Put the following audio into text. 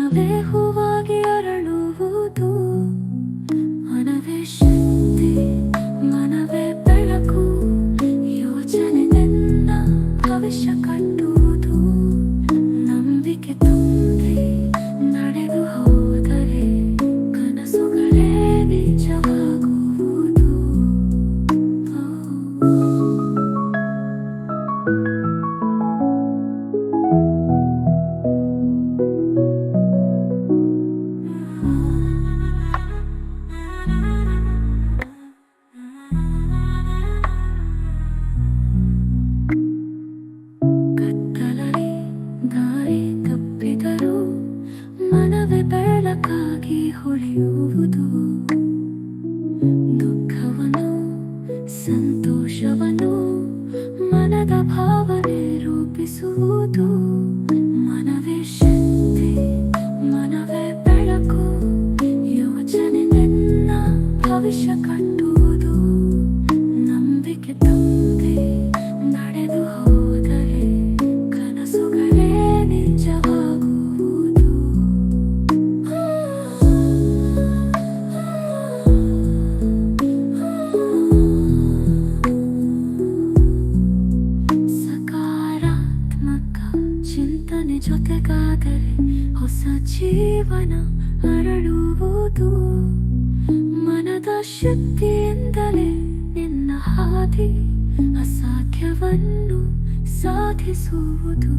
ಮನವೇ ಹೂವಾಗಿ ಅರಳುವುದು. ಮನವೇ ಶಕ್ತಿ, ಮನವೇ ಬೆಳಕು, ಯೋಚನೆ ನಿನ್ನ ಭವಿಷ್ಯ ಕಟ್ಟುವುದು. ನಂಬಿಕೆ ತುಂಬಿ ನಡೆದು ಹೋದರೆ ಕನಸುಗಳೇ ನಿಜವಾಗುವುದು. ಕತ್ತಲಲ್ಲಿ ದಾರಿ ತಪ್ಪಿದರೂ ಮನವೇ ಬೆಳಕಾಗಿ ಹೊಳೆಯುವುದು. ದುಃಖವನ್ನು ಸಂತೋಷವನ್ನು ಮನದ ಭಾವನೆ ರೂಪಿಸುವುದು. ಮನವೇ ಶಕ್ತಿ, ಮನವೇ ಬೆಳಕು, ಯೋಚನೆ ನಿನ್ನ ಭವಿಷ್ಯ ಕಟ್ಟುವುದು. ನಂಬಿಕೆ ತುಂಬಿ ನಡೆದು ಹೋದರೆ ಕನಸುಗಳೇ ನಿಜವಾಗುವುದು. ಸಕಾರಾತ್ಮಕ ಚಿಂತನೆ ಜೊತೆಗಾದರೆ ಹೊಸ ಜೀವನ ಅರಳುವುದು. ಮನದ ಶಕ್ತಿಯಿಂದಲೇ ನಿನ್ನ ಹಾದಿ ಅಸಾಧ್ಯವನ್ನು ಸಾಧಿಸುವುದು.